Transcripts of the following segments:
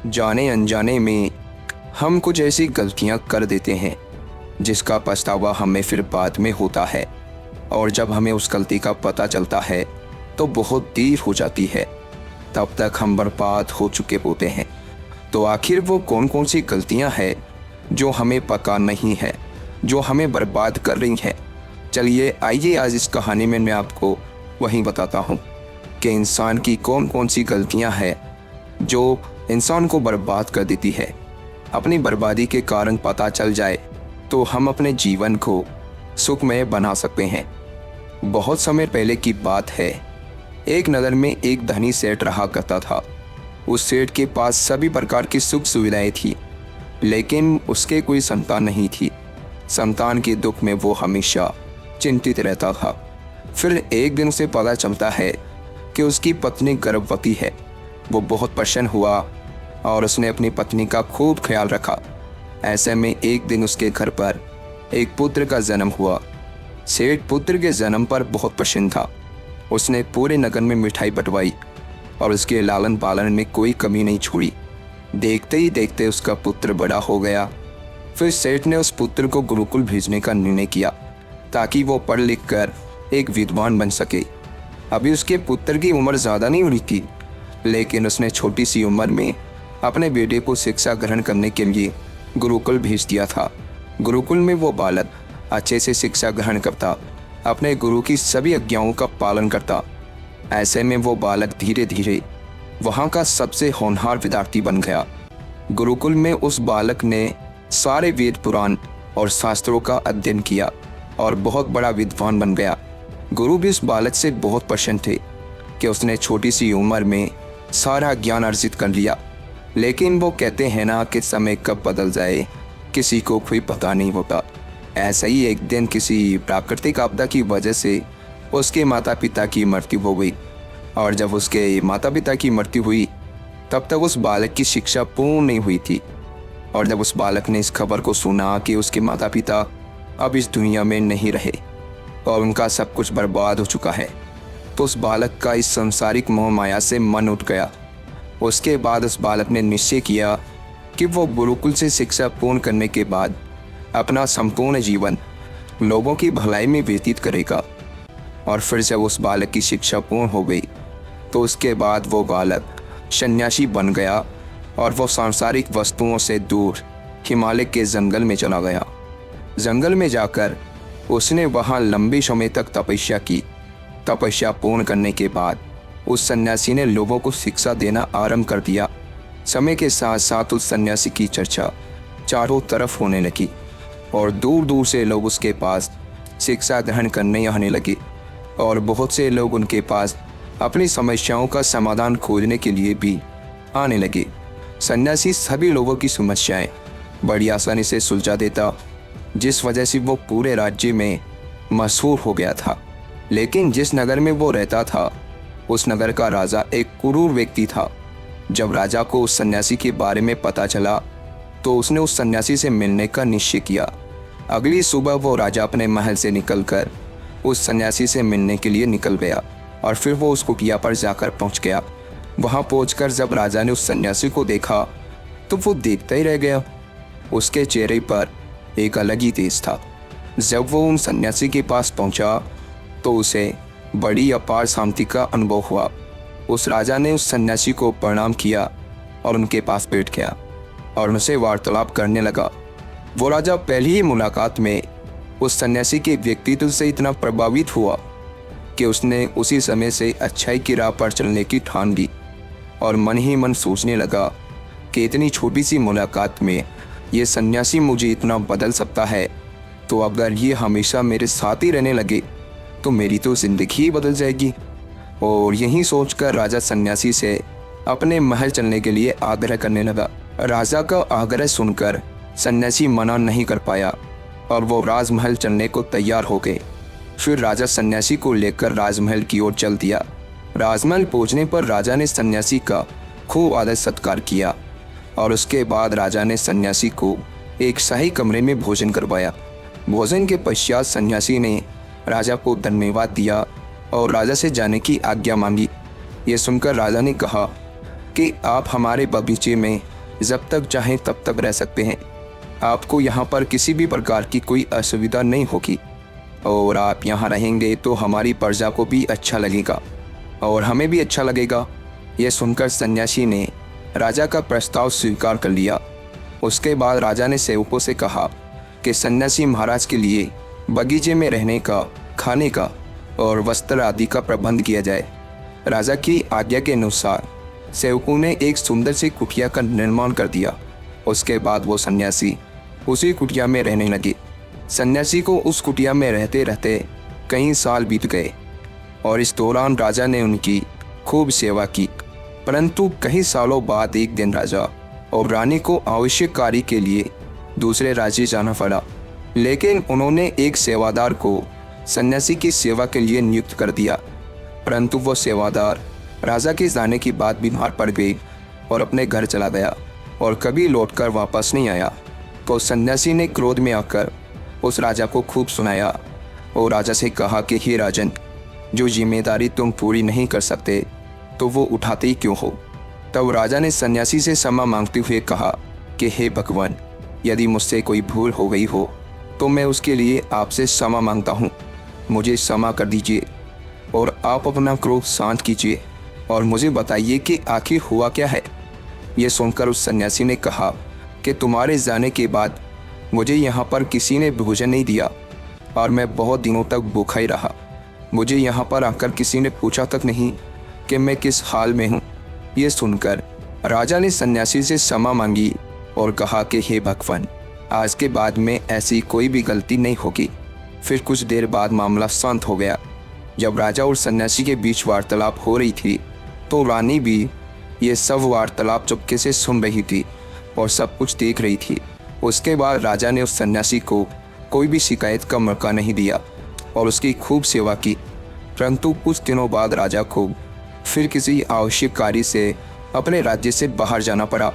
जाने अनजाने में हम कुछ ऐसी गलतियां कर देते हैं जिसका पछतावा हमें फिर बाद में होता है, और जब हमें उस गलती का पता चलता है तो बहुत देर हो जाती है। तब तक हम बर्बाद हो चुके होते हैं। तो आखिर वो कौन कौन सी गलतियां हैं जो हमें पता नहीं है, जो हमें बर्बाद कर रही हैं? चलिए आइए आज इस कहानी में मैं आपको वही बताता हूँ कि इंसान की कौन कौन सी गलतियां हैं जो इंसान को बर्बाद कर देती है। अपनी बर्बादी के कारण पता चल जाए तो हम अपने जीवन को सुखमय बना सकते हैं। बहुत समय पहले की बात है। एक नगर में एक धनी सेठ रहा करता था। उस सेठ के पास सभी प्रकार की सुख सुविधाएं थी, लेकिन उसके कोई संतान नहीं थी। संतान के दुख में वो हमेशा चिंतित रहता था। फिर एक दिन उसे पता चलता है कि उसकी पत्नी गर्भवती है। वो बहुत प्रसन्न हुआ और उसने अपनी पत्नी का खूब ख्याल रखा। ऐसे में एक दिन उसके घर पर एक पुत्र का जन्म हुआ। सेठ पुत्र के जन्म पर बहुत प्रसन्न था। उसने पूरे नगर में मिठाई बंटवाई और उसके लालन पालन में कोई कमी नहीं छोड़ी। देखते ही देखते उसका पुत्र बड़ा हो गया। फिर सेठ ने उस पुत्र को गुरुकुल भेजने का निर्णय किया ताकि वो पढ़ लिख कर एक विद्वान बन सके। अभी उसके पुत्र की उम्र ज़्यादा नहीं हुई थी, लेकिन उसने छोटी सी उम्र में अपने बेटे को शिक्षा ग्रहण करने के लिए गुरुकुल भेज दिया था। गुरुकुल में वो बालक अच्छे से शिक्षा ग्रहण करता, अपने गुरु की सभी आज्ञाओं का पालन करता। ऐसे में वो बालक धीरे धीरे वहाँ का सबसे होनहार विद्यार्थी बन गया। गुरुकुल में उस बालक ने सारे वेद पुराण और शास्त्रों का अध्ययन किया और बहुत बड़ा विद्वान बन गया। गुरु भी उस बालक से बहुत प्रसन्न थे कि उसने छोटी सी उम्र में सारा ज्ञान अर्जित कर लिया। लेकिन वो कहते हैं ना कि समय कब बदल जाए किसी को कोई पता नहीं होता। ऐसा ही एक दिन किसी प्राकृतिक आपदा की वजह से उसके माता पिता की मृत्यु हो गई, और जब उसके माता पिता की मृत्यु हुई तब तक उस बालक की शिक्षा पूर्ण नहीं हुई थी। और जब उस बालक ने इस खबर को सुना कि उसके माता पिता अब इस दुनिया में नहीं रहे और उनका सब कुछ बर्बाद हो चुका है, तो उस बालक का इस संसारिक मोह माया से मन उठ गया। उसके बाद उस बालक ने निश्चय किया कि वो गुरुकुल से शिक्षा पूर्ण करने के बाद अपना संपूर्ण जीवन लोगों की भलाई में व्यतीत करेगा। और फिर जब उस बालक की शिक्षा पूर्ण हो गई तो उसके बाद वो बालक सन्यासी बन गया और वो सांसारिक वस्तुओं से दूर हिमालय के जंगल में चला गया। जंगल में जाकर उसने वहाँ लंबे समय तक तपस्या की। तपस्या पूर्ण करने के बाद उस सन्यासी ने लोगों को शिक्षा देना आरंभ कर दिया। समय के साथ साथ उस सन्यासी की चर्चा चारों तरफ होने लगी और दूर दूर से लोग उसके पास शिक्षा ग्रहण करने आने लगे, और बहुत से लोग उनके पास अपनी समस्याओं का समाधान खोजने के लिए भी आने लगे। सन्यासी सभी लोगों की समस्याएं बड़ी आसानी से सुलझा देता, जिस वजह से वो पूरे राज्य में मशहूर हो गया था। लेकिन जिस नगर में वो रहता था उस नगर का राजा एक क्रूर व्यक्ति था। जब राजा को उस सन्यासी के बारे में पता चला तो उसने उस सन्यासी से मिलने का निश्चय किया। अगली सुबह वो राजा अपने महल से निकलकर उस सन्यासी से मिलने के लिए निकल गया और फिर वो उस कुटिया पर जाकर पहुंच गया। वहां पहुंचकर जब राजा ने उस सन्यासी को देखा तो वो देखता ही रह गया। उसके चेहरे पर एक अलग ही तेज था। जब वो उन सन्यासी के पास पहुंचा तो उसे बड़ी अपार शांति का अनुभव हुआ। उस राजा ने उस सन्यासी को प्रणाम किया और उनके पास बैठ गया और उनसे वार्तालाप करने लगा। वो राजा पहली ही मुलाकात में उस सन्यासी के व्यक्तित्व से इतना प्रभावित हुआ कि उसने उसी समय से अच्छाई की राह पर चलने की ठान ली और मन ही मन सोचने लगा कि इतनी छोटी सी मुलाकात में ये सन्यासी मुझे इतना बदल सकता है, तो अगर ये हमेशा मेरे साथ ही रहने लगे तो मेरी तो ज़िंदगी ही बदल जाएगी। और यही सोचकर राजा सन्यासी से अपने महल चलने के लिए आग्रह करने लगा। राजा का आग्रह सुनकर सन्यासी मना नहीं कर पाया और वो राजमहल चलने को तैयार हो गए। फिर राजा सन्यासी को लेकर राजमहल की ओर चल दिया। राजमहल पहुंचने पर राजा ने सन्यासी का खूब आदर सत्कार किया और उसके बाद राजा ने सन्यासी को एक शाही कमरे में भोजन करवाया। भोजन के पश्चात सन्यासी ने राजा को धन्यवाद दिया और राजा से जाने की आज्ञा मांगी। ये सुनकर राजा ने कहा कि आप हमारे बगीचे में जब तक चाहें तब तक रह सकते हैं। आपको यहाँ पर किसी भी प्रकार की कोई असुविधा नहीं होगी और आप यहाँ रहेंगे तो हमारी प्रजा को भी अच्छा लगेगा और हमें भी अच्छा लगेगा। यह सुनकर सन्यासी ने राजा का प्रस्ताव स्वीकार कर लिया। उसके बाद राजा ने सेवकों से कहा कि सन्यासी महाराज के लिए बगीचे में रहने का, खाने का और वस्त्र आदि का प्रबंध किया जाए। राजा की आज्ञा के अनुसार सेवकों ने एक सुंदर सी कुटिया का निर्माण कर दिया। उसके बाद वो सन्यासी उसी कुटिया में रहने लगे। सन्यासी को उस कुटिया में रहते रहते कई साल बीत गए और इस दौरान राजा ने उनकी खूब सेवा की। परंतु कई सालों बाद एक दिन राजा और रानी को आवश्यक कार्य के लिए दूसरे राज्य जाना पड़ा, लेकिन उन्होंने एक सेवादार को सन्यासी की सेवा के लिए नियुक्त कर दिया। परंतु वो सेवादार राजा के जाने की बाद बीमार पड़ गई और अपने घर चला गया और कभी लौटकर वापस नहीं आया। तो सन्यासी ने क्रोध में आकर उस राजा को खूब सुनाया और राजा से कहा कि हे राजन, जो जिम्मेदारी तुम पूरी नहीं कर सकते तो वो उठाते ही क्यों हो। तब राजा ने सन्यासी से क्षमा मांगते हुए कहा कि हे भगवान, यदि मुझसे कोई भूल हो गई हो तो मैं उसके लिए आपसे क्षमा मांगता हूँ। मुझे क्षमा कर दीजिए और आप अपना क्रोध शांत कीजिए और मुझे बताइए कि आखिर हुआ क्या है। ये सुनकर उस सन्यासी ने कहा कि तुम्हारे जाने के बाद मुझे यहाँ पर किसी ने भोजन नहीं दिया और मैं बहुत दिनों तक भूखा ही रहा। मुझे यहाँ पर आकर किसी ने पूछा तक नहीं कि मैं किस हाल में हूँ। ये सुनकर राजा ने सन्यासी से क्षमा मांगी और कहा कि हे भगवान, आज के बाद में ऐसी कोई भी गलती नहीं होगी। फिर कुछ देर बाद मामला शांत हो गया। जब राजा और सन्यासी के बीच वार्तालाप हो रही थी तो रानी भी ये सब वार्तालाप चुपके से सुन रही थी और सब कुछ देख रही थी। उसके बाद राजा ने उस सन्यासी को कोई भी शिकायत का मौका नहीं दिया और उसकी खूब सेवा की। परंतु कुछ दिनों बाद राजा को फिर किसी आवश्यक कार्य से अपने राज्य से बाहर जाना पड़ा,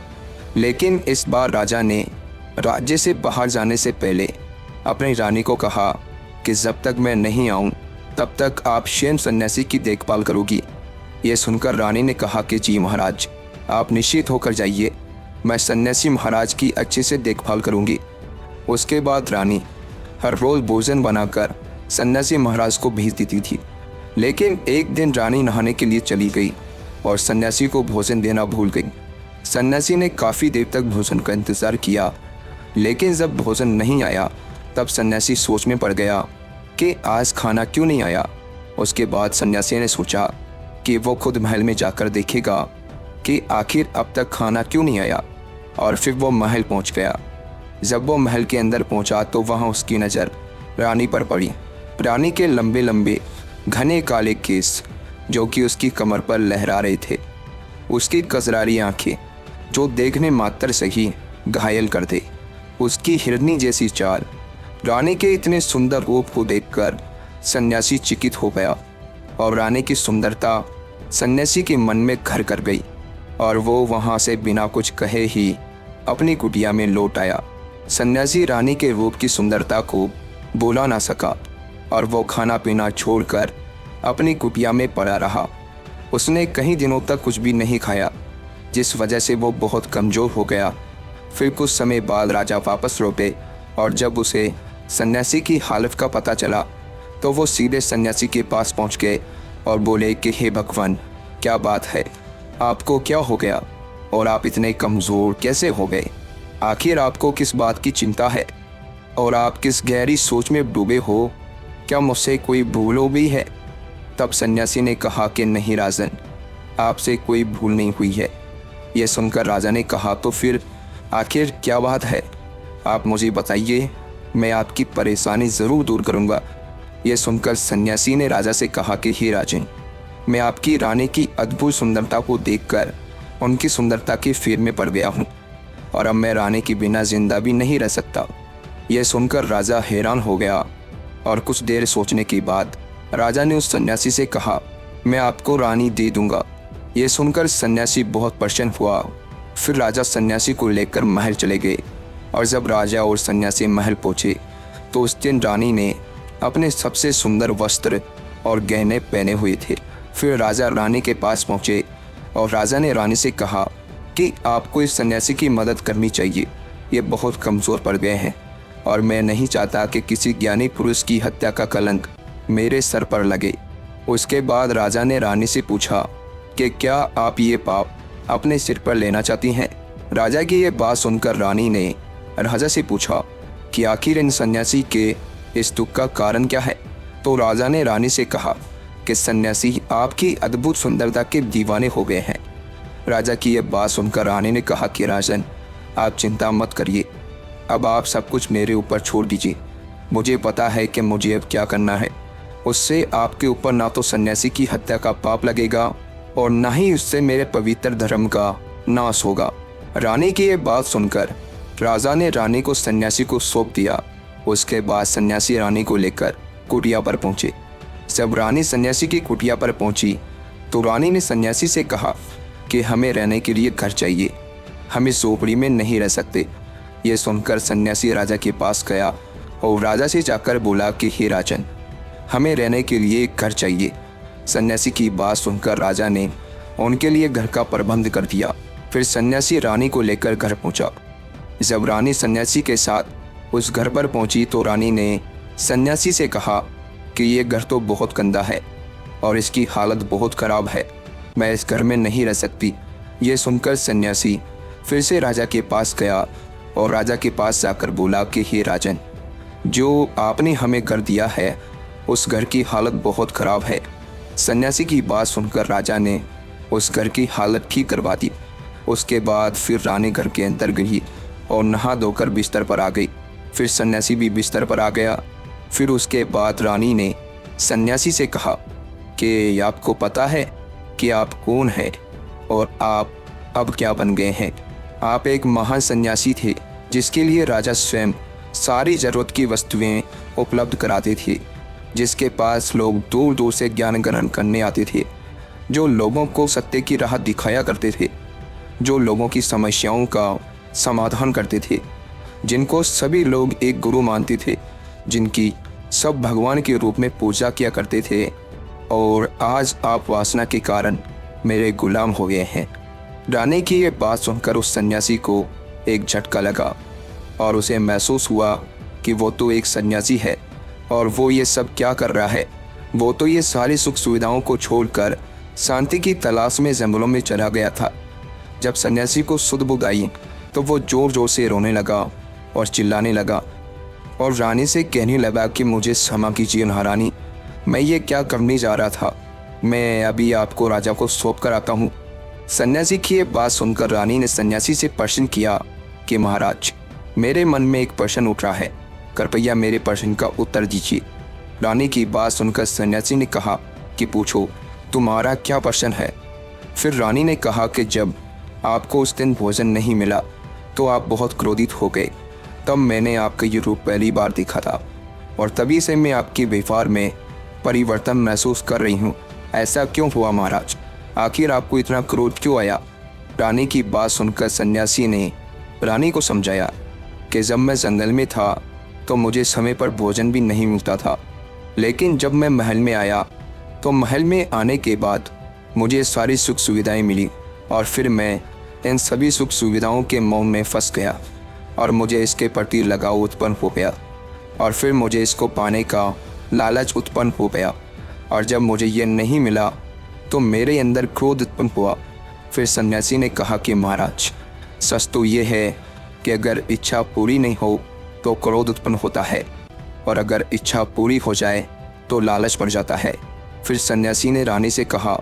लेकिन इस बार राजा ने राज्य से बाहर जाने से पहले अपनी रानी को कहा कि जब तक मैं नहीं आऊं तब तक आप स्वयं सन्यासी की देखभाल करोगी। यह सुनकर रानी ने कहा कि जी महाराज, आप निश्चित होकर जाइए, मैं सन्यासी महाराज की अच्छे से देखभाल करूंगी। उसके बाद रानी हर रोज़ भोजन बनाकर सन्यासी महाराज को भेज देती थी। लेकिन एक दिन रानी नहाने के लिए चली गई और सन्यासी को भोजन देना भूल गई। सन्यासी ने काफ़ी देर तक भोजन का इंतज़ार किया, लेकिन जब भोजन नहीं आया तब सन्यासी सोच में पड़ गया कि आज खाना क्यों नहीं आया। उसके बाद सन्यासी ने सोचा कि वो खुद महल में जाकर देखेगा कि आखिर अब तक खाना क्यों नहीं आया, और फिर वो महल पहुंच गया। जब वो महल के अंदर पहुंचा तो वहां उसकी नज़र रानी पर पड़ी। रानी के लंबे लंबे घने काले केस जो कि उसकी कमर पर लहरा रहे थे, उसकी कजरारी आंखें जो देखने मात्र से ही घायल कर दे, उसकी हिरनी जैसी चाल। रानी के इतने सुंदर रूप को देखकर सन्यासी चकित हो गया और रानी की सुंदरता सन्यासी के मन में घर कर गई और वो वहां से बिना कुछ कहे ही अपनी कुटिया में लौट आया। सन्यासी रानी के रूप की सुंदरता को बोला ना सका और वो खाना पीना छोड़कर अपनी कुटिया में पड़ा रहा। उसने कई दिनों तक कुछ भी नहीं खाया, जिस वजह से वो बहुत कमज़ोर हो गया। फिर कुछ समय बाद राजा वापस लौटे और जब उसे सन्यासी की हालत का पता चला तो वो सीधे सन्यासी के पास पहुंच गए और बोले कि हे भगवान, क्या बात है, आपको क्या हो गया और आप इतने कमज़ोर कैसे हो गए? आखिर आपको किस बात की चिंता है और आप किस गहरी सोच में डूबे हो? क्या मुझसे कोई भूल हो गई है? तब सन्यासी ने कहा कि नहीं राजन, आपसे कोई भूल नहीं हुई है। यह सुनकर राजा ने कहा तो फिर आखिर क्या बात है, आप मुझे बताइए, मैं आपकी परेशानी ज़रूर दूर करूँगा। यह सुनकर सन्यासी ने राजा से कहा कि हे राजन, मैं आपकी रानी की अद्भुत सुंदरता को देखकर उनकी सुंदरता के फेर में पड़ गया हूँ और अब मैं रानी के बिना जिंदा भी नहीं रह सकता। यह सुनकर राजा हैरान हो गया और कुछ देर सोचने के बाद राजा ने उस सन्यासी से कहा, मैं आपको रानी दे दूंगा। यह सुनकर सन्यासी बहुत प्रसन्न हुआ। फिर राजा सन्यासी को लेकर महल चले गए और जब राजा और सन्यासी महल पहुँचे तो उस दिन रानी ने अपने सबसे सुंदर वस्त्र और गहने पहने हुए थे। फिर राजा रानी के पास पहुँचे और राजा ने रानी से कहा कि आपको इस सन्यासी की मदद करनी चाहिए। ये बहुत कमज़ोर पड़ गए हैं और मैं नहीं चाहता कि किसी ज्ञानी पुरुष की हत्या का कलंक मेरे सर पर लगे। उसके बाद राजा ने रानी से पूछा कि क्या आप ये पाप अपने सिर पर लेना चाहती हैं। राजा की ये बात सुनकर रानी ने राजा से पूछा कि आखिर इन सन्यासी के इस दुख का कारण क्या है। तो राजा ने रानी से कहा कि सन्यासी आपकी अद्भुत सुंदरता के दीवाने हो गए हैं। राजा की यह बात सुनकर रानी ने कहा कि राजन, आप चिंता मत करिए, अब आप सब कुछ मेरे ऊपर छोड़ दीजिए। मुझे पता है कि मुझे अब क्या करना है। उससे आपके ऊपर ना तो सन्यासी की हत्या का पाप लगेगा और ना ही उससे मेरे पवित्र धर्म का नाश होगा। रानी की ये बात सुनकर राजा ने रानी को सन्यासी को सौंप दिया। उसके बाद सन्यासी रानी को लेकर कुटिया पर पहुंचे। जब रानी सन्यासी की कुटिया पर पहुंची तो रानी ने सन्यासी से कहा कि हमें रहने के लिए घर चाहिए, हम इस झोपड़ी में नहीं रह सकते। ये सुनकर सन्यासी राजा के पास गया और राजा से जाकर बोला कि हे राजन, हमें रहने के लिए एक घर चाहिए। सन्यासी की बात सुनकर राजा ने उनके लिए घर का प्रबंध कर दिया। फिर सन्यासी रानी को लेकर घर पहुंचा। जब रानी सन्यासी के साथ उस घर पर पहुंची तो रानी ने सन्यासी से कहा कि ये घर तो बहुत गंदा है और इसकी हालत बहुत ख़राब है, मैं इस घर में नहीं रह सकती। ये सुनकर सन्यासी फिर से राजा के पास गया और राजा के पास जाकर बोला कि हे राजन, जो आपने हमें घर दिया है उस घर की हालत बहुत ख़राब है। सन्यासी की बात सुनकर राजा ने उस घर की हालत ठीक करवा दी। उसके बाद फिर रानी घर के अंदर गई और नहा धोकर बिस्तर पर आ गई। फिर सन्यासी भी बिस्तर पर आ गया। फिर उसके बाद रानी ने सन्यासी से कहा कि आपको पता है कि आप कौन हैं और आप अब क्या बन गए हैं। आप एक महान सन्यासी थे जिसके लिए राजा स्वयं सारी ज़रूरत की वस्तुएं उपलब्ध कराते थे, जिसके पास लोग दूर दूर से ज्ञान ग्रहण करने आते थे, जो लोगों को सत्य की राह दिखाया करते थे, जो लोगों की समस्याओं का समाधान करते थे, जिनको सभी लोग एक गुरु मानते थे, जिनकी सब भगवान के रूप में पूजा किया करते थे। और आज आप वासना के कारण मेरे गुलाम हो गए हैं। रानी की ये बात सुनकर उस सन्यासी को एक झटका लगा और उसे महसूस हुआ कि वो तो एक सन्यासी है और वो ये सब क्या कर रहा है। वो तो ये सारी सुख सुविधाओं को छोड़कर शांति की तलाश में जंगलों में चला गया था। जब सन्यासी को सुध बुध आई तो वो ज़ोर ज़ोर से रोने लगा और चिल्लाने लगा और रानी से कहने लगा कि मुझे क्षमा कीजिए महारानी, मैं ये क्या करने जा रहा था, मैं अभी आपको राजा को सौंप कर आता हूँ। सन्यासी की ये बात सुनकर रानी ने सन्यासी से प्रश्न किया कि महाराज, मेरे मन में एक प्रश्न उठ रहा है, कृपया मेरे प्रश्न का उत्तर दीजिए। रानी की बात सुनकर सन्यासी ने कहा कि पूछो, तुम्हारा क्या प्रश्न है। फिर रानी ने कहा कि जब आपको उस दिन भोजन नहीं मिला तो आप बहुत क्रोधित हो गए, तब मैंने आपका ये रूप पहली बार देखा था और तभी से मैं आपके व्यवहार में परिवर्तन महसूस कर रही हूँ। ऐसा क्यों हुआ महाराज, आखिर आपको इतना क्रोध क्यों आया। रानी की बात सुनकर सन्यासी ने रानी को समझाया कि जब मैं जंगल में था तो मुझे समय पर भोजन भी नहीं मिलता था, लेकिन जब मैं महल में आया तो महल में आने के बाद मुझे सारी सुख सुविधाएं मिली और फिर मैं इन सभी सुख सुविधाओं के मोह में फंस गया और मुझे इसके प्रति लगाव उत्पन्न हो गया और फिर मुझे इसको पाने का लालच उत्पन्न हो गया और जब मुझे ये नहीं मिला तो मेरे अंदर क्रोध उत्पन्न हुआ। फिर सन्यासी ने कहा कि महाराज, सच तो ये है कि अगर इच्छा पूरी नहीं हो तो क्रोध उत्पन्न होता है और अगर इच्छा पूरी हो जाए तो लालच बढ़ जाता है। फिर सन्यासी ने रानी से कहा,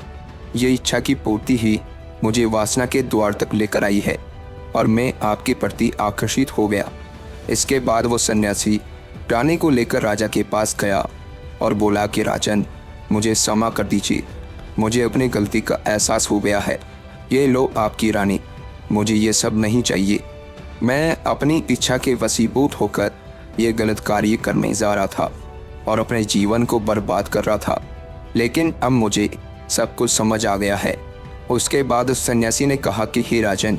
ये इच्छा की पूर्ति ही मुझे वासना के द्वार तक लेकर आई है और मैं आपके प्रति आकर्षित हो गया। इसके बाद वो सन्यासी रानी को लेकर राजा के पास गया और बोला कि राजन, मुझे क्षमा कर दीजिए, मुझे अपनी गलती का एहसास हो गया है। ये लो आपकी रानी, मुझे ये सब नहीं चाहिए। मैं अपनी इच्छा के वशीभूत होकर ये गलत कार्य करने जा रहा था और अपने जीवन को बर्बाद कर रहा था, लेकिन अब मुझे सब कुछ समझ आ गया है। उसके बाद उस सन्यासी ने कहा कि हे राजन,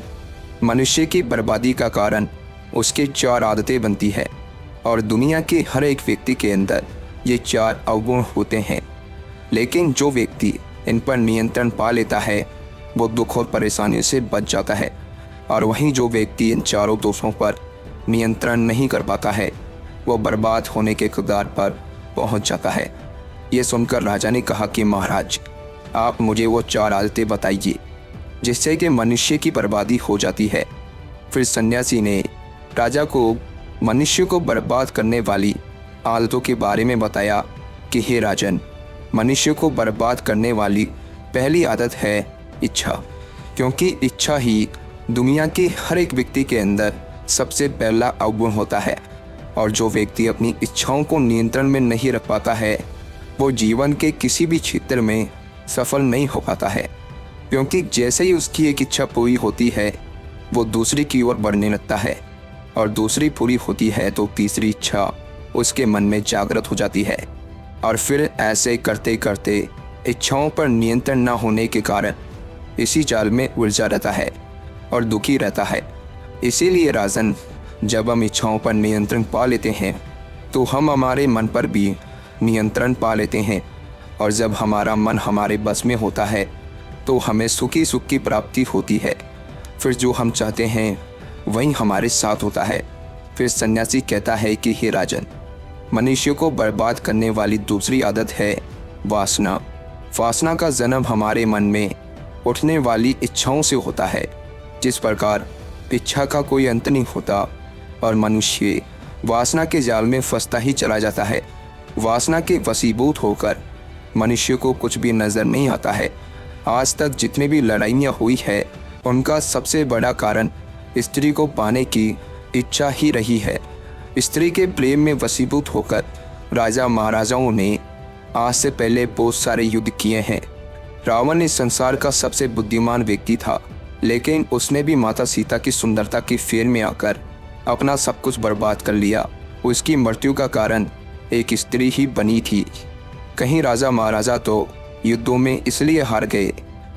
मनुष्य की बर्बादी का कारण उसकी 4 आदतें बनती है और दुनिया के हर एक व्यक्ति के अंदर ये 4 अवगुण होते हैं, लेकिन जो व्यक्ति इन पर नियंत्रण पा लेता है वो दुख और परेशानी से बच जाता है। और वहीं जो व्यक्ति इन चारों दोषों पर नियंत्रण नहीं कर पाता है वो बर्बाद होने के कगार पर पहुंच जाता है। ये सुनकर राजा ने कहा कि महाराज, आप मुझे वो 4 आदतें बताइए जिससे कि मनुष्य की बर्बादी हो जाती है। फिर सन्यासी ने राजा को मनुष्य को बर्बाद करने वाली आदतों के बारे में बताया कि हे राजन, मनुष्य को बर्बाद करने वाली पहली आदत है इच्छा, क्योंकि इच्छा ही दुनिया के हर एक व्यक्ति के अंदर सबसे पहला अवगुण होता है। और जो व्यक्ति अपनी इच्छाओं को नियंत्रण में नहीं रख पाता है वो जीवन के किसी भी क्षेत्र में सफल नहीं हो पाता है, क्योंकि जैसे ही उसकी एक इच्छा पूरी होती है वो दूसरी की ओर बढ़ने लगता है, और दूसरी पूरी होती है तो तीसरी इच्छा उसके मन में जागृत हो जाती है, और फिर ऐसे करते करते इच्छाओं पर नियंत्रण न होने के कारण इसी जाल में उलझा रहता है और दुखी रहता है। इसीलिए राजन, जब हम इच्छाओं पर नियंत्रण पा लेते हैं तो हम हमारे मन पर भी नियंत्रण पा लेते हैं, और जब हमारा मन हमारे बस में होता है तो हमें सुखी सुख की प्राप्ति होती है। फिर जो हम चाहते हैं वही हमारे साथ होता है। फिर सन्यासी कहता है कि हे राजन, मनुष्य को बर्बाद करने वाली दूसरी आदत है वासना। वासना का जन्म हमारे मन में उठने वाली इच्छाओं से होता है। जिस प्रकार इच्छा का कोई अंत नहीं होता और मनुष्य वासना के जाल में फंसता ही चला जाता है। वासना के वशीभूत होकर मनुष्य को कुछ भी नज़र नहीं आता है। आज तक जितनी भी लड़ाइयाँ हुई है उनका सबसे बड़ा कारण स्त्री को पाने की इच्छा ही रही है। स्त्री के प्रेम में वशीभूत होकर राजा महाराजाओं ने आज से पहले बहुत सारे युद्ध किए हैं। रावण इस संसार का सबसे बुद्धिमान व्यक्ति था, लेकिन उसने भी माता सीता की सुंदरता की फेर में आकर अपना सब कुछ बर्बाद कर लिया। उसकी मृत्यु का कारण एक स्त्री ही बनी थी। कहीं राजा महाराजा तो युद्धों में इसलिए हार गए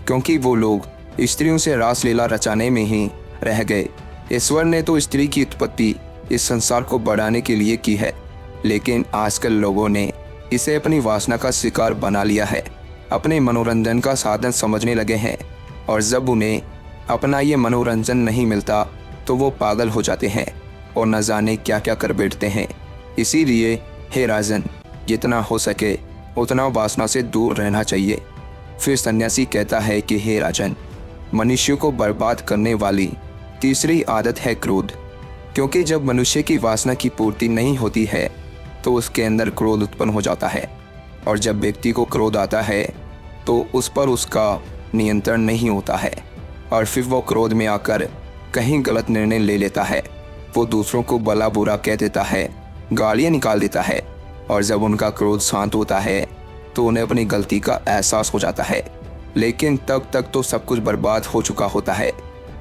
क्योंकि वो लोग स्त्रियों से रासलीला रचाने में ही रह गए। ईश्वर ने तो स्त्री की उत्पत्ति इस संसार को बढ़ाने के लिए की है, लेकिन आजकल लोगों ने इसे अपनी वासना का शिकार बना लिया है, अपने मनोरंजन का साधन समझने लगे हैं, और जब उन्हें अपना ये मनोरंजन नहीं मिलता तो वो पागल हो जाते हैं और न जाने क्या क्या कर बैठते हैं। इसीलिए हे राजन, जितना हो सके उतना वासना से दूर रहना चाहिए। फिर सन्यासी कहता है कि हे राजन, मनुष्य को बर्बाद करने वाली तीसरी आदत है क्रोध, क्योंकि जब मनुष्य की वासना की पूर्ति नहीं होती है तो उसके अंदर क्रोध उत्पन्न हो जाता है, और जब व्यक्ति को क्रोध आता है तो उस पर उसका नियंत्रण नहीं होता है, और फिर वो क्रोध में आकर कहीं गलत निर्णय ले लेता है। वो दूसरों को भला बुरा कह देता है, गालियाँ निकाल देता है, और जब उनका क्रोध शांत होता है तो उन्हें अपनी गलती का एहसास हो जाता है, लेकिन तब तक तो सब कुछ बर्बाद हो चुका होता है।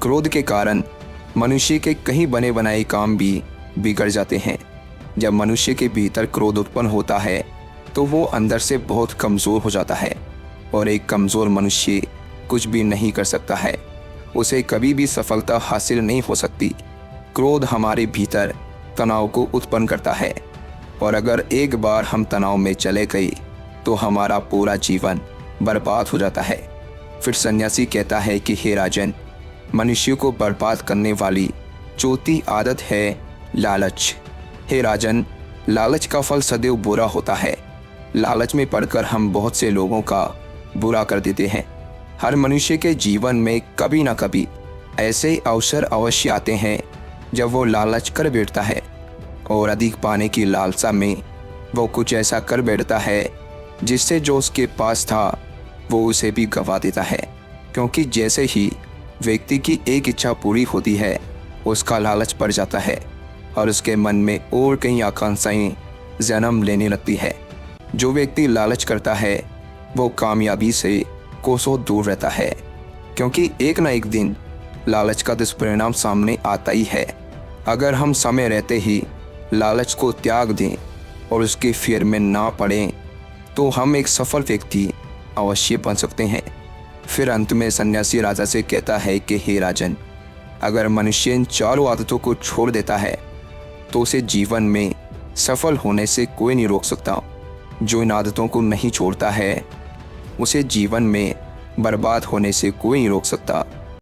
क्रोध के कारण मनुष्य के कहीं बने बनाए काम भी बिगड़ जाते हैं। जब मनुष्य के भीतर क्रोध उत्पन्न होता है तो वो अंदर से बहुत कमज़ोर हो जाता है, और एक कमज़ोर मनुष्य कुछ भी नहीं कर सकता है, उसे कभी भी सफलता हासिल नहीं हो सकती। क्रोध हमारे भीतर तनाव को उत्पन्न करता है, और अगर एक बार हम तनाव में चले गए तो हमारा पूरा जीवन बर्बाद हो जाता है। फिर सन्यासी कहता है कि हे राजन, मनुष्य को बर्बाद करने वाली चौथी आदत है लालच। हे राजन, लालच का फल सदैव बुरा होता है। लालच में पड़कर हम बहुत से लोगों का बुरा कर देते हैं। हर मनुष्य के जीवन में कभी ना कभी ऐसे अवसर अवश्य आते हैं जब वो लालच कर बैठता है, और अधिक पाने की लालसा में वो कुछ ऐसा कर बैठता है जिससे जो उसके पास था वो उसे भी गंवा देता है, क्योंकि जैसे ही व्यक्ति की एक इच्छा पूरी होती है उसका लालच पड़ जाता है और उसके मन में और कई आकांक्षाएं जन्म लेने लगती है। जो व्यक्ति लालच करता है वो कामयाबी से कोसों दूर रहता है, क्योंकि एक ना एक दिन लालच का दुष्परिणाम सामने आता ही है। अगर हम समय रहते ही लालच को त्याग दें और उसके फेर में ना पड़ें तो हम एक सफल व्यक्ति अवश्य बन सकते हैं। फिर अंत में सन्यासी राजा से कहता है कि हे राजन, अगर मनुष्य इन चारों आदतों को छोड़ देता है तो उसे जीवन में सफल होने से कोई नहीं रोक सकता। जो इन आदतों को नहीं छोड़ता है उसे जीवन में बर्बाद होने से कोई नहीं रोक सकता।